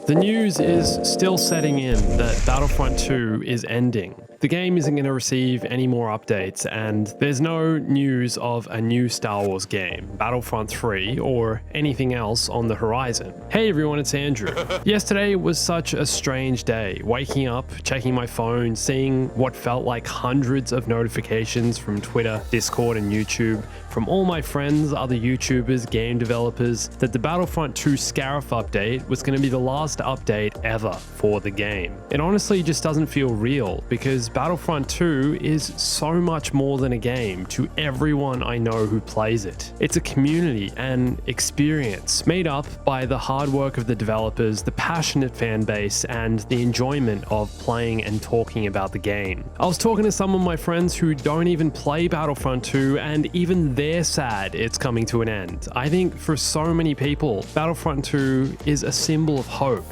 The news is still setting in that Battlefront 2 is ending. The game isn't going to receive any more updates, and there's no news of a new Star Wars game, Battlefront 3, or anything else on the horizon. Hey everyone, it's Andrew. Yesterday was such a strange day, waking up, checking my phone, seeing what felt like hundreds of notifications from Twitter, Discord, and YouTube, from all my friends, other YouTubers, game developers, that the Battlefront 2 Scarif update was going to be the last update ever for the game. It honestly just doesn't feel real, because Battlefront 2 is so much more than a game to everyone I know who plays it. It's a community and experience made up by the hard work of the developers, the passionate fan base, and the enjoyment of playing and talking about the game. I was talking to some of my friends who don't even play Battlefront 2, and even they're sad it's coming to an end. I think for so many people, Battlefront 2 is a symbol of hope.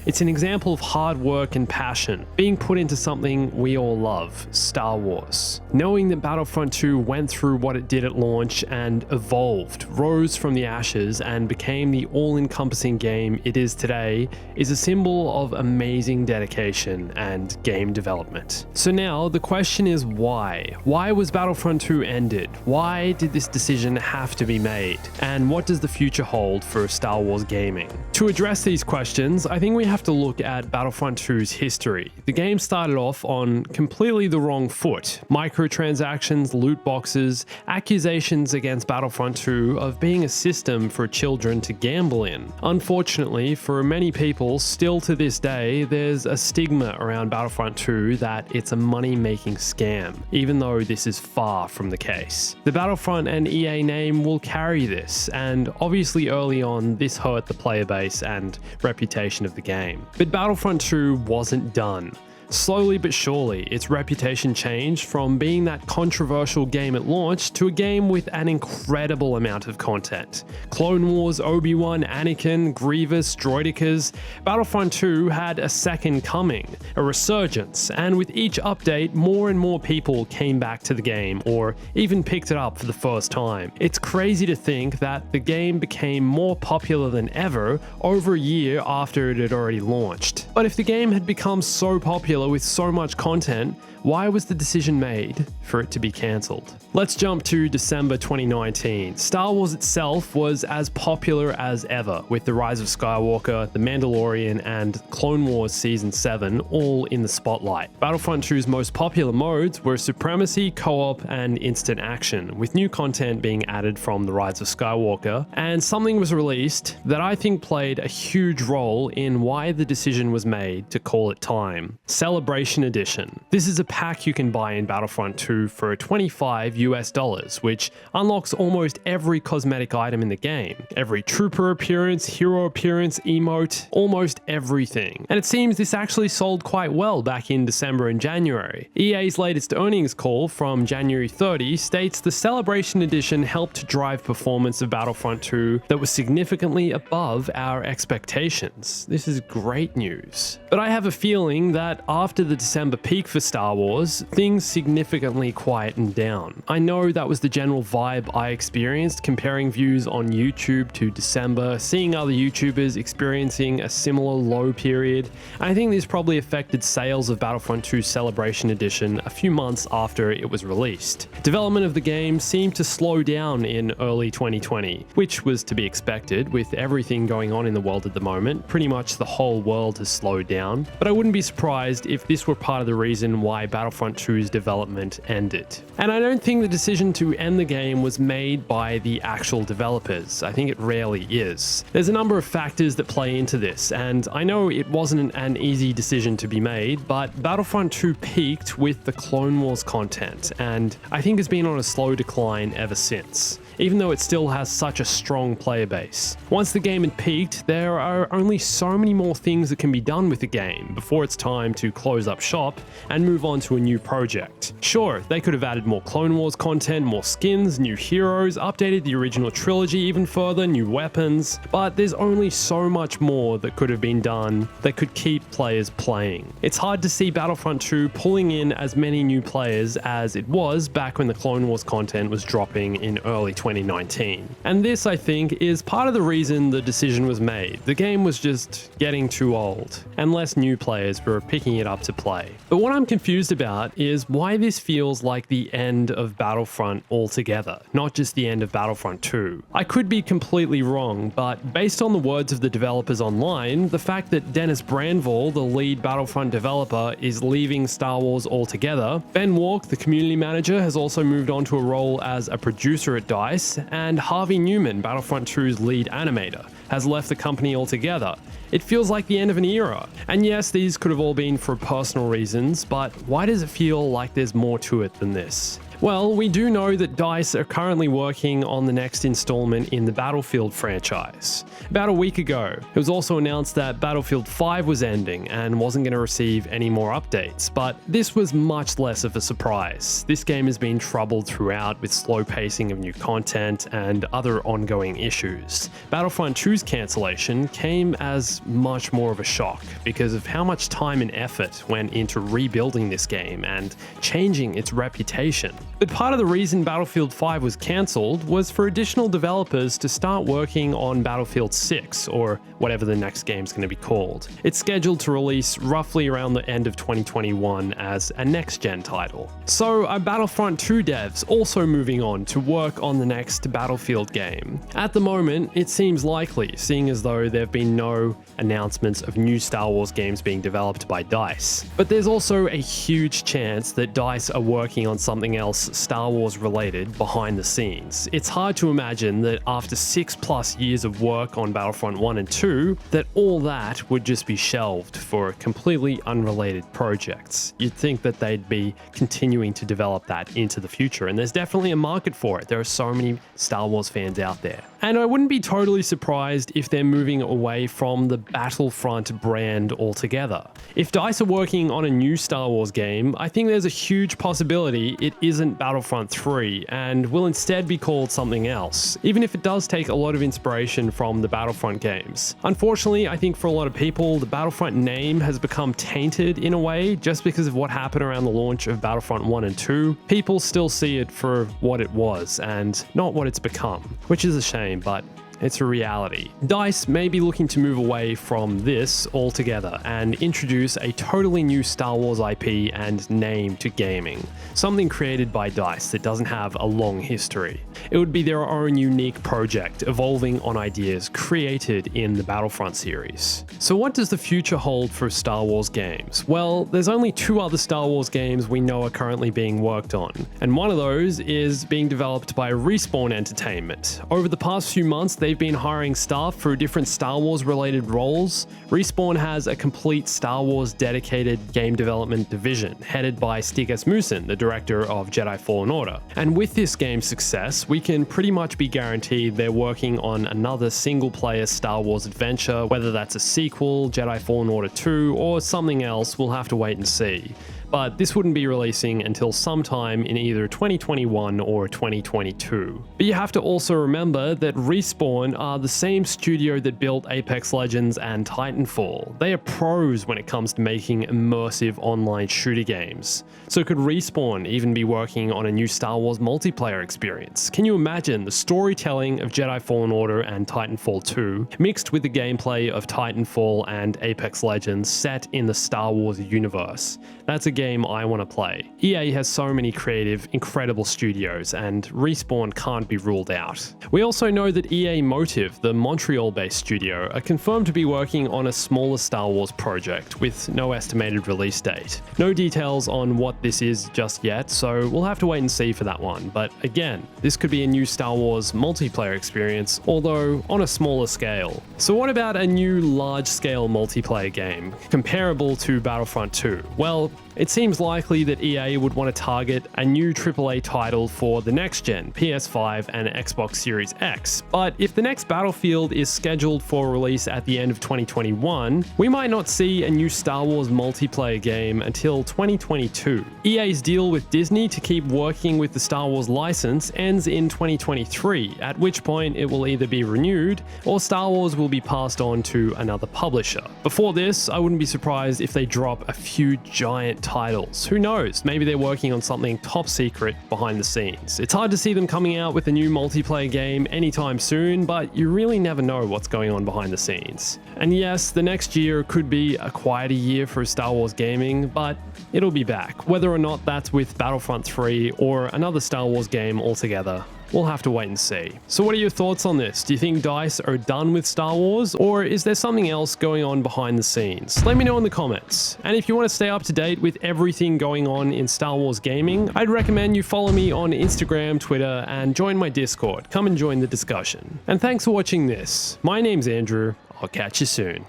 It's an example of hard work and passion being put into something we all love, Star Wars. Knowing that Battlefront 2 went through what it did at launch and evolved, rose from the ashes, and became the all-encompassing game it is today is a symbol of amazing dedication and game development. So now the question is why? Why was Battlefront 2 ended? Why did this decision have to be made? And what does the future hold for Star Wars gaming? To address these questions, I think we have to look at Battlefront 2's history. The game started off on completely the wrong foot. Microtransactions, loot boxes, accusations against Battlefront 2 of being a system for children to gamble in. Unfortunately, for many people, still to this day, there's a stigma around Battlefront 2 that it's a money-making scam, even though this is far from the case. The Battlefront and EA name will carry this, and obviously early on, this hurt the player base and reputation of the game. But Battlefront 2 wasn't done. Slowly but surely, its reputation changed from being that controversial game at launch to a game with an incredible amount of content. Clone Wars, Obi-Wan, Anakin, Grievous, Droidekas. Battlefront 2 had a second coming, a resurgence, and with each update, more and more people came back to the game or even picked it up for the first time. It's crazy to think that the game became more popular than ever over a year after it had already launched. But if the game had become so popular with so much content, why was the decision made for it to be cancelled? Let's jump to December 2019. Star Wars itself was as popular as ever, with The Rise of Skywalker, The Mandalorian, and Clone Wars Season 7 all in the spotlight. Battlefront 2's most popular modes were Supremacy, Co-op, and Instant Action, with new content being added from The Rise of Skywalker, and something was released that I think played a huge role in why the decision was made to call it time. Celebration Edition. This is a pack you can buy in Battlefront 2 for $25 US, which unlocks almost every cosmetic item in the game. Every trooper appearance, hero appearance, emote, almost everything. And it seems this actually sold quite well back in December and January. EA's latest earnings call from January 30 states the Celebration Edition helped drive performance of Battlefront 2 that was significantly above our expectations. This is great news. But I have a feeling that after the December peak for Star Wars, things significantly quietened down. I know that was the general vibe I experienced comparing views on YouTube to December, seeing other YouTubers experiencing a similar low period. I think this probably affected sales of Battlefront 2 Celebration Edition a few months after it was released. Development of the game seemed to slow down in early 2020, which was to be expected with everything going on in the world at the moment. Pretty much the whole world has slowed down, but I wouldn't be surprised if this were part of the reason why Battlefront 2's development ended. And I don't think the decision to end the game was made by the actual developers. I think it rarely is. There's a number of factors that play into this, and I know it wasn't an easy decision to be made, but Battlefront 2 peaked with the Clone Wars content, and I think has been on a slow decline ever since, even though it still has such a strong player base. Once the game had peaked, there are only so many more things that can be done with the game before it's time to close up shop and move on to a new project. Sure, they could have added more Clone Wars content, more skins, new heroes, updated the original trilogy even further, new weapons, but there's only so much more that could have been done that could keep players playing. It's hard to see Battlefront 2 pulling in as many new players as it was back when the Clone Wars content was dropping in early 2020. 2019. And this, I think, is part of the reason the decision was made. The game was just getting too old, and less new players were picking it up to play. But what I'm confused about is why this feels like the end of Battlefront altogether, not just the end of Battlefront 2. I could be completely wrong, but based on the words of the developers online, the fact that Dennis Brandval, the lead Battlefront developer, is leaving Star Wars altogether, Ben Walk, the community manager, has also moved on to a role as a producer at DICE, and Harvey Newman, Battlefront 2's lead animator, has left the company altogether. It feels like the end of an era. And yes, these could have all been for personal reasons, but why does it feel like there's more to it than this? Well, we do know that DICE are currently working on the next installment in the Battlefield franchise. About a week ago, it was also announced that Battlefield 5 was ending and wasn't going to receive any more updates, but this was much less of a surprise. This game has been troubled throughout with slow pacing of new content and other ongoing issues. Battlefront 2's cancellation came as much more of a shock because of how much time and effort went into rebuilding this game and changing its reputation. But part of the reason Battlefield 5 was cancelled was for additional developers to start working on Battlefield 6, or whatever the next game's going to be called. It's scheduled to release roughly around the end of 2021 as a next-gen title. So are Battlefront 2 devs also moving on to work on the next Battlefield game? At the moment, it seems likely, seeing as though there have been no announcements of new Star Wars games being developed by DICE. But there's also a huge chance that DICE are working on something else Star Wars related behind the scenes. It's hard to imagine that after 6+ years of work on Battlefront 1 and 2, that all that would just be shelved for completely unrelated projects. You'd think that they'd be continuing to develop that into the future, and there's definitely a market for it. There are so many Star Wars fans out there. And I wouldn't be totally surprised if they're moving away from the Battlefront brand altogether. If DICE are working on a new Star Wars game, I think there's a huge possibility it isn't Battlefront 3 and will instead be called something else, even if it does take a lot of inspiration from the Battlefront games. Unfortunately, I think for a lot of people, the Battlefront name has become tainted in a way just because of what happened around the launch of Battlefront 1 and 2. People still see it for what it was and not what it's become, which is a shame. But it's a reality. DICE may be looking to move away from this altogether and introduce a totally new Star Wars IP and name to gaming, something created by DICE that doesn't have a long history. It would be their own unique project, evolving on ideas created in the Battlefront series. So what does the future hold for Star Wars games? Well, there's only 2 other Star Wars games we know are currently being worked on, and one of those is being developed by Respawn Entertainment. Over the past few months, they've been hiring staff for different Star Wars related roles. Respawn has a complete Star Wars dedicated game development division, headed by Stig Asmussen, the director of Jedi Fallen Order. And with this game's success, we can pretty much be guaranteed they're working on another single-player Star Wars adventure, whether that's a sequel, Jedi Fallen Order 2, or something else. We'll have to wait and see. But this wouldn't be releasing until sometime in either 2021 or 2022. But you have to also remember that Respawn are the same studio that built Apex Legends and Titanfall. They are pros when it comes to making immersive online shooter games. So could Respawn even be working on a new Star Wars multiplayer experience? Can you imagine the storytelling of Jedi Fallen Order and Titanfall 2 mixed with the gameplay of Titanfall and Apex Legends set in the Star Wars universe? That's a game I want to play. EA has so many creative, incredible studios, and Respawn can't be ruled out. We also know that EA Motive, the Montreal-based studio, are confirmed to be working on a smaller Star Wars project with no estimated release date. No details on what this is just yet, so we'll have to wait and see for that one. But again, this could be a new Star Wars multiplayer experience, although on a smaller scale. So what about a new large-scale multiplayer game, comparable to Battlefront 2? Well, it seems likely that EA would want to target a new AAA title for the next gen, PS5 and Xbox Series X. But if the next Battlefield is scheduled for release at the end of 2021, we might not see a new Star Wars multiplayer game until 2022. EA's deal with Disney to keep working with the Star Wars license ends in 2023, at which point it will either be renewed or Star Wars will be passed on to another publisher. Before this, I wouldn't be surprised if they drop a few giant titles. Who knows? Maybe they're working on something top secret behind the scenes. It's hard to see them coming out with a new multiplayer game anytime soon, but you really never know what's going on behind the scenes. And yes, the next year could be a quieter year for Star Wars gaming, but it'll be back. Whether or not that's with Battlefront 3 or another Star Wars game altogether, we'll have to wait and see. So what are your thoughts on this? Do you think DICE are done with Star Wars, or is there something else going on behind the scenes? Let me know in the comments. And if you want to stay up to date with everything going on in Star Wars gaming, I'd recommend you follow me on Instagram, Twitter, and join my Discord. Come and join the discussion. And thanks for watching this. My name's Andrew. I'll catch you soon.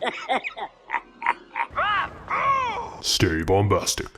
Stay bombastic.